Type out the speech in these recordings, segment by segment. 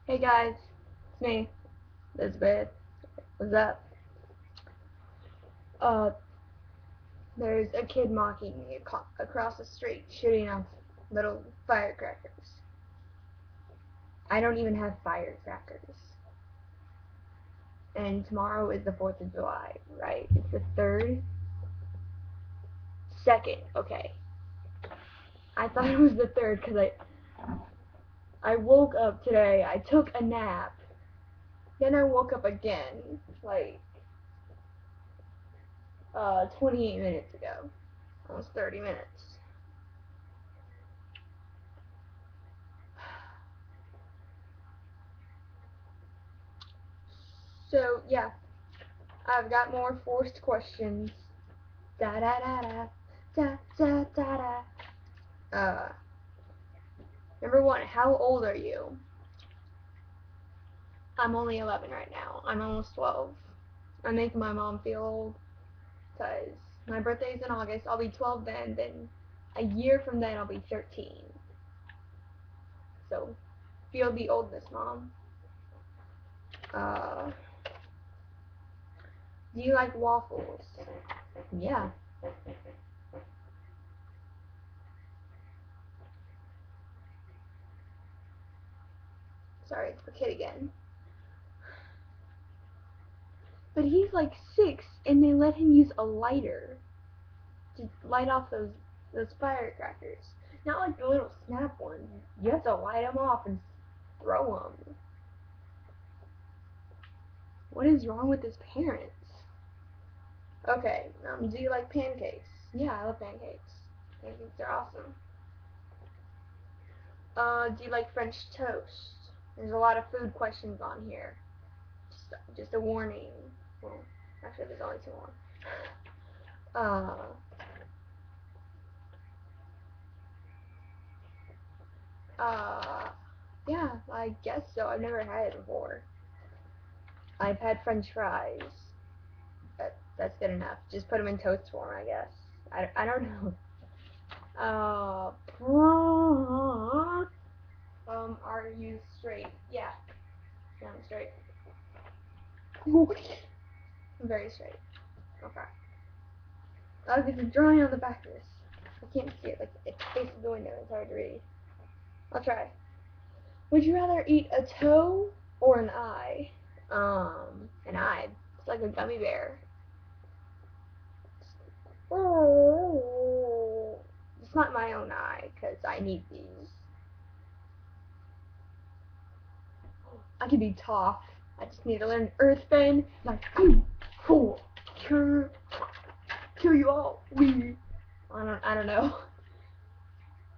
Hey guys, it's me, Elizabeth. What's up? Uh, there's a kid mocking me across the street, shooting off little firecrackers. I don't even have firecrackers. And tomorrow is the 4th of July, right? It's the 3rd? 2nd, okay. I thought it was the 3rd because I woke up today, I took a nap, then I woke up again, like, 28 minutes ago. Almost 30 minutes. So, yeah, I've got more forced questions. Da da da da da da da da. Number one, how old are you? I'm only 11 right now. I'm almost 12. I'm making my mom feel old because my birthday's in August. I'll be 12 then. Then a year from then, I'll be 13. So feel the oldness, mom. Uh, do you like waffles? Yeah. Sorry, it's the kid again. But he's like 6, and they let him use a lighter to light off those firecrackers. Not like the little snap ones. You have to light them off and throw them. What is wrong with his parents? Okay, do you like pancakes? Yeah, I love pancakes. Pancakes are awesome. Do you like French toast? There's a lot of food questions on here. Just a warning. Well, actually, there's only two more. Uh, uh, yeah, I guess so. I've never had it before. I've had French fries. That's good enough. Just put them in toast form, I guess. I don't know. Are you straight? Yeah, yeah, I'm straight. I'm very straight. Okay. Oh, there's a drawing on the back of this. I can't see it. Like it faces the window. It's hard to read. I'll try. Would you rather eat a toe or an eye? An eye. It's like a gummy bear. It's not my own eye, because I need these. I can be tough. I just need to learn Earth Bend. Like, cool, kill you all. I don't know.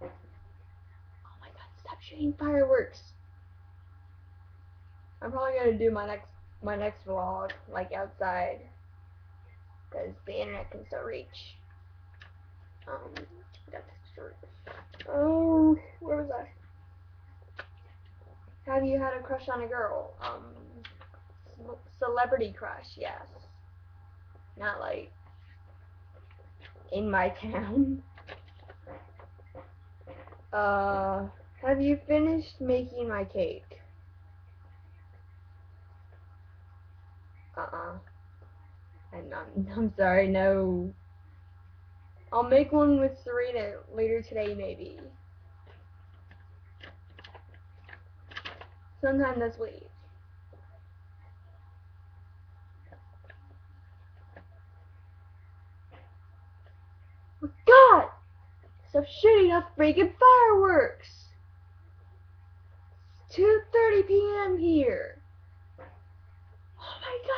Oh my god, stop shooting fireworks. I'm probably gonna do my next vlog like outside, because the internet can still reach. Got this short. Oh, where was I? Have you had a crush on a girl? Celebrity crush, yes. Not like in my town. Have you finished making my cake? Uh-uh. I'm sorry, no. I'll make one with Serena later today, maybe. Sometime this week. God! Stop shooting off freaking fireworks! It's 2:30 p.m. here. Oh my god!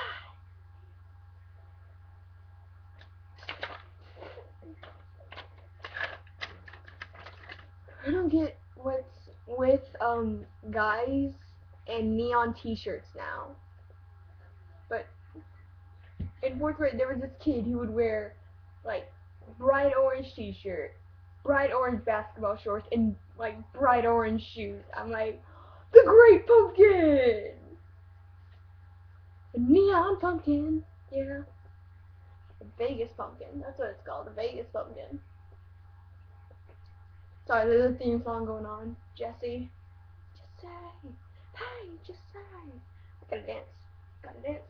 I don't get what's with guys and neon t-shirts now. But in 4th grade there was this kid who would wear like bright orange t-shirt, bright orange basketball shorts, and like bright orange shoes. I'm like, the Great Pumpkin! The neon pumpkin, yeah. The Vegas pumpkin, that's what it's called, the Vegas pumpkin. Sorry, there's a theme song going on. Jesse. Jesse. Hey, just say? I gotta dance. Gotta dance.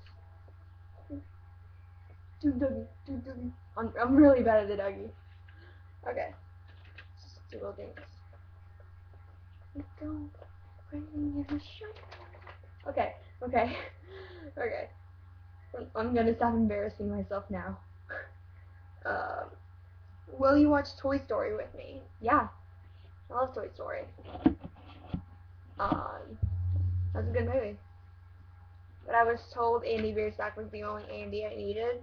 Do Dougie. Do Dougie. I'm really bad at the Dougie. Okay. Just do a little dance. Go. Okay. Okay. Okay. I'm gonna stop embarrassing myself now. Um, will you watch Toy Story with me? Yeah. I love Toy Story. Um, that's a good movie. But I was told Andy Biersack was the only Andy I needed.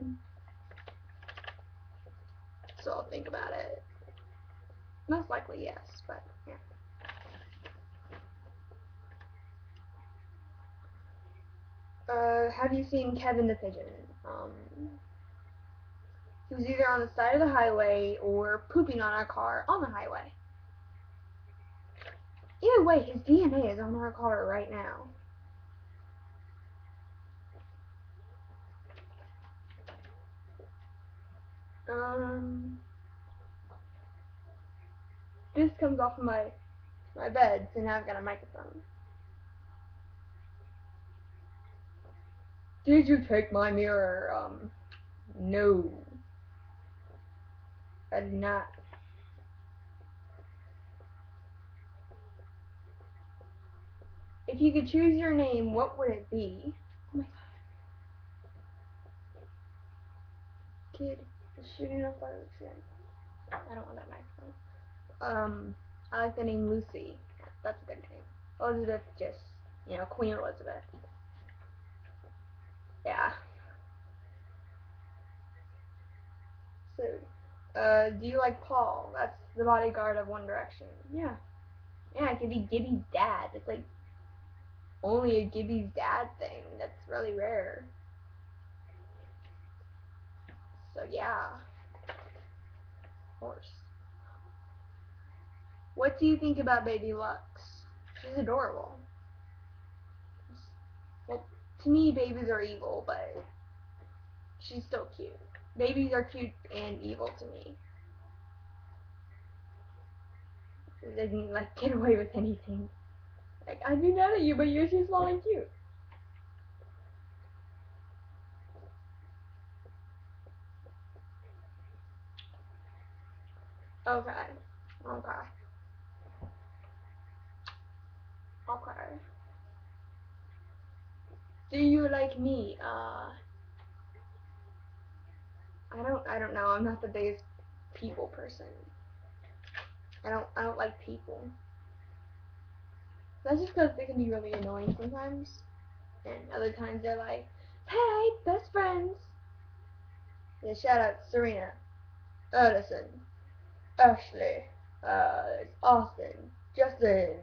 So I'll think about it. Most likely yes, but yeah. Have you seen Kevin the Pigeon? He was either on the side of the highway or pooping on our car on the highway. Either way, his DNA is on our car right now. This comes off of my bed, so now I've got a microphone. Did you take my mirror? No. I did not. If you could choose your name, what would it be? Oh my god. Kid is shooting up fireworks again. I don't want that microphone. I like the name Lucy. That's a good name. Elizabeth, just, Queen Elizabeth. Yeah. So, do you like Paul? That's the bodyguard of One Direction. Yeah. Yeah, it could be Gibby's dad. It's like only a Gibby's dad thing. That's really rare. So yeah, of course. What do you think about Baby Lux? She's adorable. Well, to me, babies are evil, but she's still cute. Babies are cute and evil to me. They can get away with anything. Like, I'd be mad at you, but you're too small and cute. Okay. Okay. Okay. Do you like me? I don't know. I'm not the biggest people person. I don't like people. That's just because they can be really annoying sometimes. And other times they're like, hey, best friends. Yeah, shout out Serena, Edison, Ashley, Austin, Justin.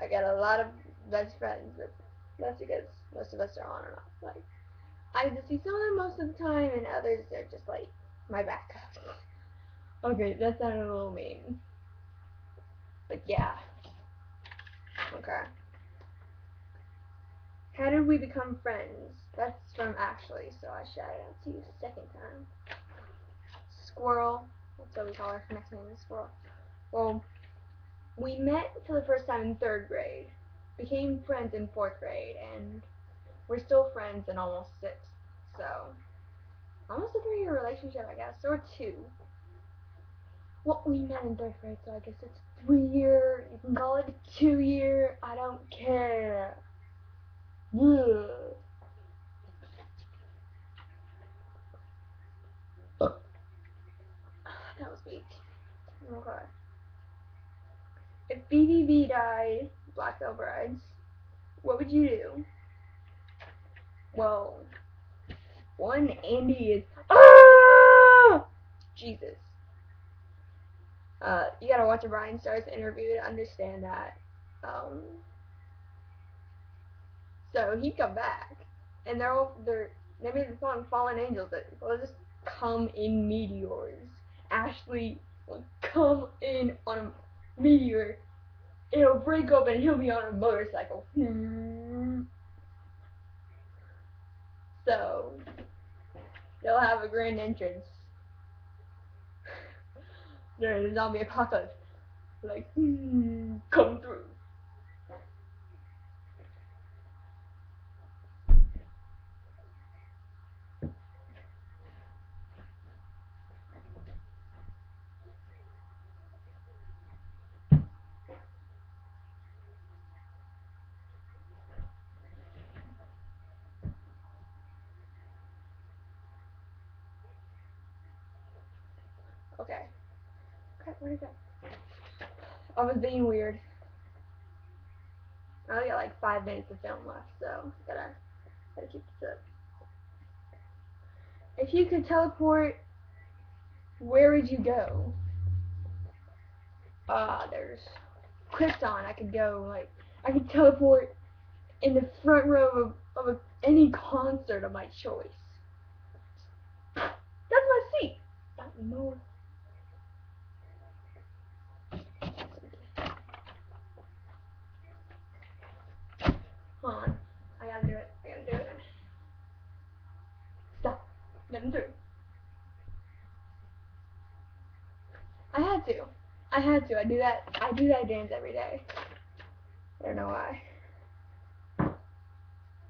I got a lot of best friends, but that's because most of us are on and off. Like, I get to see some of them most of the time, and others are just like my backups. Okay, that sounded a little mean. But yeah. Okay. How did we become friends? That's from Ashley, so I shouted out to you second time. Squirrel. That's what we call her. Her next name is Squirrel. Well, we met for the first time in 3rd grade, became friends in 4th grade, and we're still friends in almost 6th. So, almost a 3-year relationship, I guess, or 2. Well, we met in 3rd grade, so I guess it's 3-year. You can call it a 2-year. I don't care. Yeah. That was weak. Okay. If BBB died, Black Veil Brides, what would you do? Well, one, Andy is. Ah! Jesus. You gotta watch a Brian Star's interview to understand that. Um, so he'd come back, and they made the song "Fallen Angels." That will just come in meteors. Ashley will come in on a meteor. It'll break open, and he'll be on a motorcycle. So they'll have a grand entrance during the zombie apocalypse. Like, come through. Where'd it go? I was being weird. I only got like 5 minutes of film left, so gotta keep this up. If you could teleport, where would you go? There's Krypton. I could go, like, I could teleport in the front row of any concert of my choice. That's my seat. Not more. Hold on. I gotta do it. Stop. Let him through. I had to. I do that dance every day. I don't know why.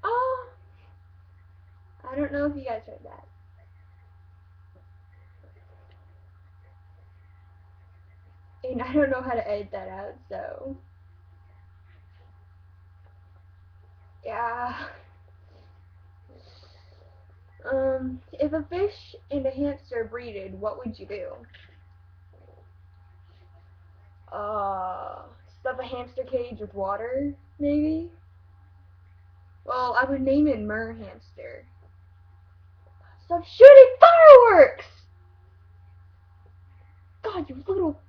Oh! I don't know if you guys heard that. And I don't know how to edit that out, so yeah. If a fish and a hamster breeded, what would you do? Stuff a hamster cage with water, maybe? Well, I would name it Mer Hamster. Stop shooting fireworks! God, you little...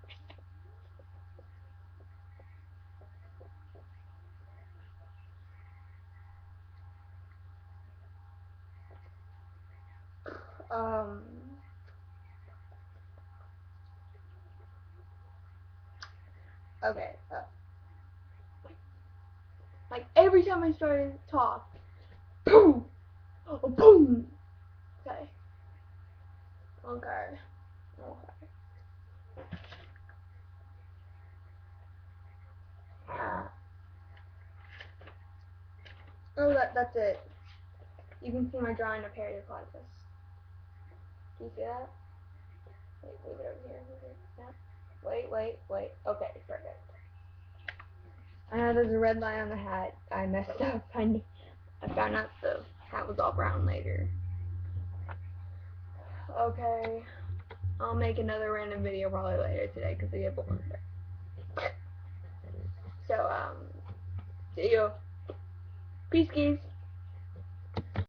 Okay, like, every time I started to talk, boom! Oh, boom! Okay. Okay. Oh, that's it. You can see my drawing of Harry the Platypus. Do you see that? Wait, leave it over here. Yeah. Wait. Okay, perfect. I know there's a red line on the hat. I messed up. I found out the hat was all brown later. Okay. I'll make another random video probably later today because I get bored. So, see you. Peace, geese.